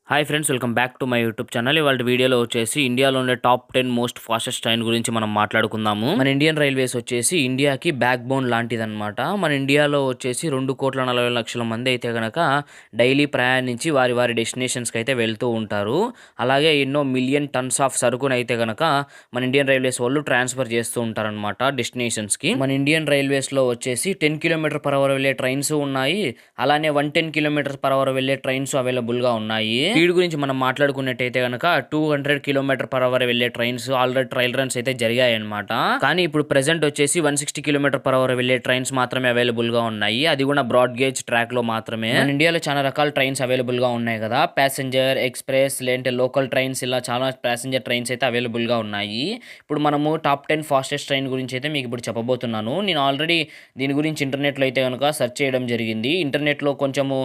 Hi friends, welcome back to my YouTube channel. ఇవాళ వీడియోలో వచ్చేసి ఇండియాలో ఉండే టాప్ 10 మోస్ట్ ఫాస్టెస్ట్ ట్రైన్ గురించి మనం మాట్లాడుకుందాము. మన ఇండియన్ రైల్వేస్ వచ్చేసి ఇండియాకి బ్యాక్ బోన్ లాంటిదన్నమాట. మన ఇండియాలో వచ్చేసి 2,40,00,000 మంది అయితే కనుక డైలీ ప్రయాణించి వారి వారి డెస్టినేషన్స్కి అయితే వెళ్తూ ఉంటారు. అలాగే ఎన్నో మిలియన్ టన్స్ ఆఫ్ సరుకును అయితే కనుక మన ఇండియన్ రైల్వేస్ వాళ్ళు ట్రాన్స్ఫర్ చేస్తూ ఉంటారనమాట డెస్టినేషన్స్కి. మన ఇండియన్ రైల్వేస్లో వచ్చేసి 10 km/h వెళ్ళే ట్రైన్స్ ఉన్నాయి. అలానే 110 km/h వెళ్ళే ట్రైన్స్ అవైలబుల్గా ఉన్నాయి. స్పీడ్ గురించి మనం మాట్లాడుకున్నట్టయితే కనుక 200 km/h వెళ్ళే ట్రైన్స్ ఆల్రెడీ ట్రయల్ రన్స్ అయితే జరిగాయి అనమాట. కానీ ఇప్పుడు ప్రెసెంట్ వచ్చేసి 160 km/h వెళ్ళే ట్రైన్స్ మాత్రమే అవైలబుల్ గా ఉన్నాయి. అది కూడా బ్రాడ్ గేజ్ ట్రాక్ లో మాత్రమే. మన ఇండియాలో చాలా రకాల ట్రైన్స్ అవైలబుల్ గా ఉన్నాయి కదా. ప్యాసింజర్, ఎక్స్ప్రెస్, లేదంటే లోకల్ ట్రైన్స్, ఇలా చాలా ప్యాసింజర్ ట్రైన్స్ అయితే అవైలబుల్ గా ఉన్నాయి. ఇప్పుడు మనము టాప్ 10 ఫాస్టెస్ట్ ట్రైన్ గురించి అయితే మీకు ఇప్పుడు చెప్పబోతున్నాను. నేను ఆల్రెడీ దీని గురించి ఇంటర్నెట్లో అయితే కనుక సెర్చ్ చేయడం జరిగింది. ఇంటర్నెట్లో కొంచెము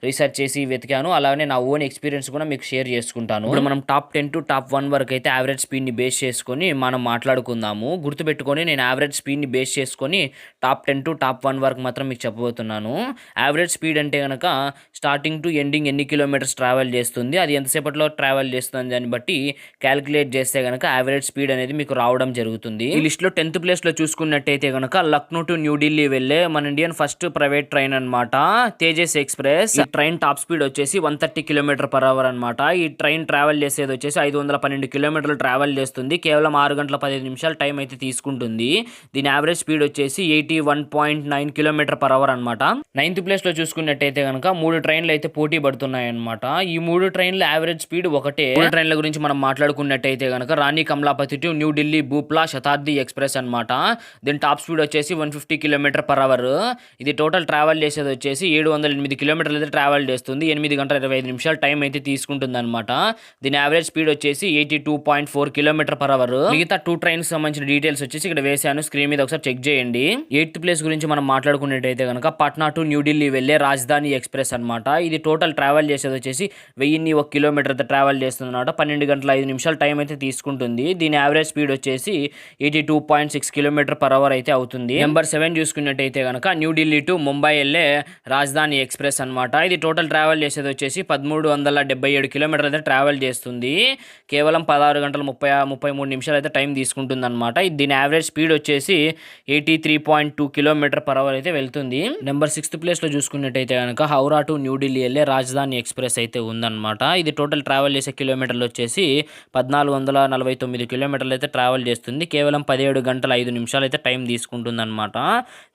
రీసెర్చ్ చేసి వెతికాను. అలాగే నా ఓన్ ఎక్స్పీరియన్స్ కూడా మీకు షేర్ చేసుకుంటాను. ఇప్పుడు మనం టాప్ 10 టు టాప్ 1 వరకు అయితే యావరేజ్ స్పీడ్ని బేస్ చేసుకొని మనం మాట్లాడుకుందాము. గుర్తుపెట్టుకొని నేను యావరేజ్ స్పీడ్ని బేస్ చేసుకొని టాప్ 10 టు టాప్ 1 వరకు మాత్రం మీకు చెప్పబోతున్నాను. యావరేజ్ స్పీడ్ అంటే కనుక స్టార్టింగ్ టు ఎండింగ్ ఎన్ని కిలోమీటర్స్ ట్రావెల్ చేస్తుంది, అది ఎంతసేపట్లో ట్రావెల్ చేస్తుంది దాన్ని బట్టి క్యాలిక్యులేట్ చేస్తే కనుక యావరేజ్ స్పీడ్ అనేది మీకు రావడం జరుగుతుంది. ఈ లిస్ట్లో 10th ప్లేస్లో చూసుకున్నట్టయితే కనుక లక్నో టు న్యూఢిల్లీ వెళ్ళే మన ఇండియన్ ఫస్ట్ ప్రైవేట్ ట్రైన్ అనమాట, తేజస్ ఎక్స్ప్రెస్. ఈ ట్రైన్ టాప్ స్పీడ్ వచ్చేసి 130 km/h అనమాట. ఈ ట్రైన్ ట్రావెల్ చేసేది వచ్చేసి 512 కిలోమీటర్లు ట్రావెల్ చేస్తుంది. కేవలం 6 గంటల 15 నిమిషాల టైం అయితే తీసుకుంటుంది. దీని యావరేజ్ స్పీడ్ వచ్చేసి 81.9 km/h అనమాట. 9th ప్లేస్లో చూసుకున్నట్టయితే కనుక 3 ట్రైన్లు అయితే పోటీ పడుతున్నాయి అనమాట. ఈ 3 ట్రైన్ల యావరేజ్ స్పీడ్ ఒకటే. 3 ట్రైన్ల గురించి మనం మాట్లాడుకున్నట్టయితే కనుక రాణి కమలాపతి టు న్యూఢిల్లీ భూప్లా శతాబ్ది ఎక్స్ప్రెస్ అనమాట. దీని టాప్ స్పీడ్ వచ్చేసి 150 km/h. ఇది టోటల్ ట్రావెల్ చేసేది వచ్చేసి 708 కిలోమీటర్లు అయితే ట్రావెల్ చేస్తుంది. 8 గంటల 25 నిమిషాల టైం అయితే తీసుకుంటుంది అనమాట. దీని యావరేజ్ స్పీడ్ వచ్చేసి 82.4 km/h. మిగతా 2 ట్రైన్స్ సంబంధించిన డీటెయిల్స్ వచ్చేసి ఇక్కడ వేసాను, స్క్రీన్ మీద ఒకసారి చెక్ చేయండి. 8th ప్లేస్ గురించి మనం మాట్లాడుకున్నట్టయితే కనుక పాట్నా టు న్యూఢిల్లీ వెళ్ళే రాజధాని ఎక్స్ప్రెస్ అనమాట. ఇది టోటల్ ట్రావెల్ చేసేది వచ్చేసి 1001 కిలోమీటర్ అయితే ట్రావెల్ చేస్తుంది అనమాట. 12 గంటల 5 నిమిషాల టైం అయితే తీసుకుంటుంది. దీని యావరేజ్ స్పీడ్ వచ్చేసి 82.6 km/h అయితే అవుతుంది. నెంబర్ 7 చూసుకున్నట్టయితే కనుక న్యూఢిల్లీ టు ముంబై వెళ్ళే రాజధాని ఎక్స్ప్రెస్ అనమాట. ఇది టోటల్ ట్రావెల్ చేసేది వచ్చేసి 1377 కిలోమీటర్లు అయితే ట్రావెల్ చేస్తుంది. కేవలం 16 గంటల 33 నిమిషాలు అయితే టైం తీసుకుంటుంది అనమాట. దీని యావరేజ్ స్పీడ్ వచ్చేసి 83.2 km/h అయితే వెళ్తుంది. నెంబర్ 6th ప్లేస్లో చూసుకున్నట్టయితే కనుక హౌరా టు న్యూఢిల్లీ వెళ్ళే రాజధాని ఎక్స్ప్రెస్ అయితే ఉందన్నమాట. ఇది టోటల్ ట్రావెల్ చేసే కిలోమీటర్లు వచ్చేసి 1449 కిలోమీటర్లు అయితే ట్రావెల్ చేస్తుంది. కేవలం 17 గంటల 5 నిమిషాలు అయితే టైం తీసుకుంటుంది అనమాట.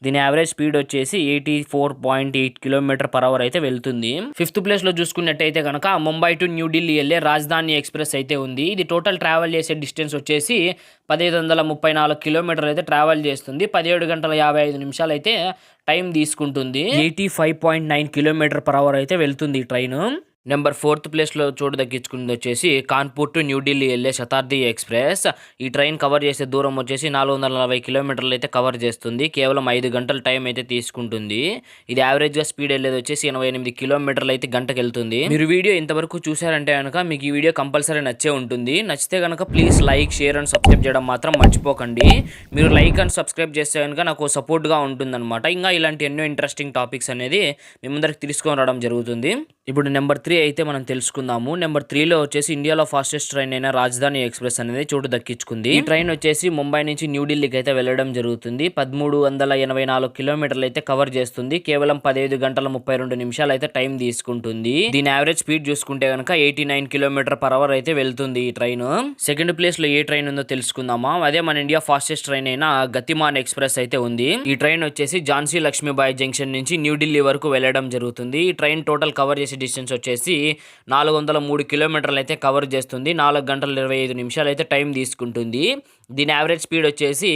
దీని యావరేజ్ స్పీడ్ వచ్చేసి 84.8 km/h అయితే వెళ్తుంది. 5th ప్లేస్లో చూసుకున్నట్టయితే కనుక ముంబై టు న్యూఢిల్లీ వెళ్ళే రాజధాని ఎక్స్ప్రెస్ అయితే ఉంది. ఇది టోటల్ ట్రావెల్ చేసే డిస్టెన్స్ వచ్చేసి 1534 కిలోమీటర్లు అయితే ట్రావెల్ చేస్తుంది. 17 గంటల 55 నిమిషాలు అయితే టైం తీసుకుంటుంది. 85.9 km/h అయితే వెళ్తుంది ఈ ట్రైన్. నెంబర్ 4th ప్లేస్లో చోటు దక్కించుకుంది వచ్చేసి కాన్పూర్ టు న్యూఢిల్లీ వెళ్ళే శతాబ్ది ఎక్స్ప్రెస్. ఈ ట్రైన్ కవర్ చేసే దూరం వచ్చేసి 440 కిలోమీటర్లు అయితే కవర్ చేస్తుంది. కేవలం 5 గంటల టైం అయితే తీసుకుంటుంది. ఇది యావరేజ్గా స్పీడ్ వెళ్ళేది వచ్చేసి 88 కిలోమీటర్లు అయితే గంటకు వెళ్తుంది. మీరు వీడియో ఇంతవరకు చూసారంటే కనుక మీకు ఈ వీడియో కంపల్సరీ నచ్చే ఉంటుంది. నచ్చితే కనుక please like, share and subscribe చేయడం మాత్రం మర్చిపోకండి. మీరు లైక్ అండ్ సబ్స్క్రైబ్ చేస్తే కనుక నాకు సపోర్ట్గా ఉంటుందన్నమాట. ఇంకా ఇలాంటి ఎన్నో ఇంట్రెస్టింగ్ టాపిక్స్ అనేది మీ ముందరికి తీసుకొని రావడం జరుగుతుంది. ఇప్పుడు నెంబర్ 3 అయితే మనం తెలుసుకుందాము. నెంబర్ 3లో వచ్చేసి ఇండియాలో ఫాస్టెస్ట్ ట్రైన్ అయిన రాజధాని ఎక్స్ప్రెస్ అనేది చోటు దక్కించుకుంది. ఈ ట్రైన్ వచ్చేసి ముంబై నుంచి న్యూఢిల్లీకి అయితే వెళ్ళడం జరుగుతుంది. 1384 కిలోమీటర్లు అయితే కవర్ చేస్తుంది. కేవలం 15 గంటల 32 నిమిషాలు అయితే టైం తీసుకుంటుంది. దీని యావరేజ్ స్పీడ్ చూసుకుంటే కనుక 89 km/h అయితే వెళ్తుంది ఈ ట్రైన్. 2nd ప్లేస్ లో ఏ ట్రైన్ ఉందో తెలుసుకుందామా. అదే మన ఇండియా ఫాస్టెస్ట్ ట్రైన్ అయిన గతిమాన్ ఎక్స్ప్రెస్ అయితే ఉంది. ఈ ట్రైన్ వచ్చేసి ఝాన్సీ లక్ష్మీబాయి జంక్షన్ నుంచి న్యూఢిల్లీ వరకు వెళ్ళడం జరుగుతుంది. ఈ ట్రైన్ టోటల్ కవర్ చేసే డిస్టెన్స్ వచ్చేసి 403 కిలోమీటర్లు అయితే కవర్ చేస్తుంది. 4 గంటల 25 నిమిషాలు అయితే టైం తీసుకుంటుంది. దీని యావరేజ్ స్పీడ్ వచ్చేసి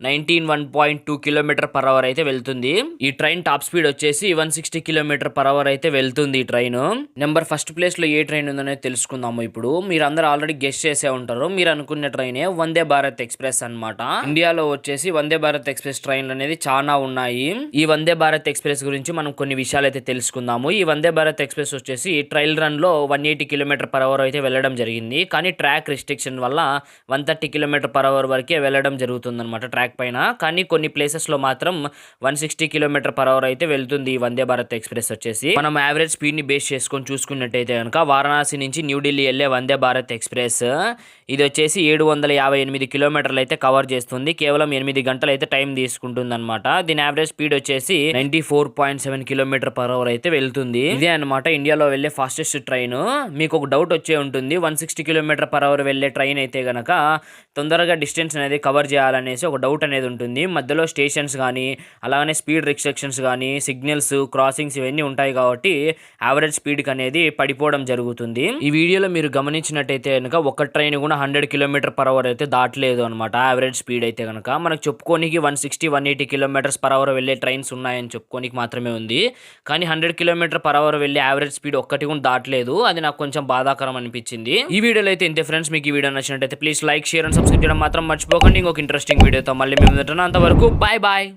91.2 km/h అయితే వెళ్తుంది. ఈ ట్రైన్ టాప్ స్పీడ్ వచ్చేసి 160 km/h అయితే వెళ్తుంది ఈ ట్రైన్. నెంబర్ 1st ప్లేస్లో ఏ ట్రైన్ ఉందనేది తెలుసుకుందాము. ఇప్పుడు మీరు అందరూ ఆల్రెడీ గెస్ట్ చేసే ఉంటారు. మీరు అనుకున్న ట్రైనే వందే భారత్ ఎక్స్ప్రెస్ అనమాట. ఇండియాలో వచ్చేసి వందే భారత్ ఎక్స్ప్రెస్ ట్రైన్లు అనేది చాలా ఉన్నాయి. ఈ వందే భారత్ ఎక్స్ప్రెస్ గురించి మనం కొన్ని విషయాలు అయితే తెలుసుకుందాము. ఈ వందే భారత్ ఎక్స్ప్రెస్ వచ్చేసి ట్రయల్ రన్‌లో 180 కిలోమీటర్/అవర్ అయితే వెళ్ళడం జరిగింది. కానీ ట్రాక్ రిస్ట్రిక్షన్ వల్ల 130 కిలోమీటర్/అవర్ వరకే వెళ్ళడం జరుగుతుందనమాట ట్రాక్ పైన. కానీ కొన్ని ప్లేసెస్‌లో మాత్రం 160 కిలోమీటర్/అవర్ అయితే వెళ్తుంది ఈ వందే భారత్ ఎక్స్‌ప్రెస్ వచ్చేసి. మనం యావరేజ్ స్పీడ్‌ని బేస్ చేసుకొని చూసుకున్నట్టయితే గనుక వారణాసి నుంచి న్యూఢిల్లీ వెళ్ళే వందే భారత్ ఎక్స్‌ప్రెస్ ఇది వచ్చేసి 758 కిలోమీటర్లు అయితే కవర్ చేస్తుంది. కేవలం 8 గంటలు అయితే టైం తీసుకుంటుందన్నమాట. దీని యావరేజ్ స్పీడ్ వచ్చేసి 94.7 కిలోమీటర్/అవర్ అయితే వెళ్తుంది. ఇదే అన్నమాట ఇండియాలో వెళ్ళే ఫాస్టెస్ట్ ట్రైన్. మీకు ఒక డౌట్ వచ్చే ఉంటుంది, 160 కిలోమీటర్/అవర్ వెళ్ళే ట్రైన్ అయితే గనక తొందరగా డిస్టెన్స్ అనేది కవర్ చేయాలనేసి ఒక డౌట్ అనేది ఉంటుంది. మధ్యలో స్టేషన్స్ కానీ అలానే స్పీడ్ రిస్ట్రిక్షన్స్ కానీ సిగ్నల్స్ క్రాసింగ్స్ ఇవన్నీ ఉంటాయి కాబట్టి యావరేజ్ స్పీడ్కి అనేది పడిపోవడం జరుగుతుంది. ఈ వీడియోలో మీరు గమనించినట్టయితే కనుక ఒక ట్రైన్ కూడా 100 కిలోమీటర్/అవర్ అయితే దాటలేదు అనమాట యావరేజ్ స్పీడ్ అయితే కనుక. మనకు చెప్పుకోనికి 160-180 కిలోమీటర్స్/అవర్ వెళ్ళే ట్రైన్స్ ఉన్నాయని చెప్పుకోనికి మాత్రమే ఉంది. కానీ 100 కిలోమీటర్/అవర్ వెళ్ళే యావరేజ్ స్పీడ్ ఒక్కటి కూడా దాటలేదు. అది నాకు కొంచెం బాధాకరం అనిపించింది. ఈ వీడియోలో అయితే ఇంతే ఫ్రెండ్స్. మీకు ఈ వీడియో నచ్చినట్టయితే please like share and subscribe చేయడం మాత్రం మర్చిపోకండి. ఇంకొక ఇంట్రెస్టింగ్ వీడియోతో మళ్ళీ మేము అంతవరకు బాయ్ బాయ్.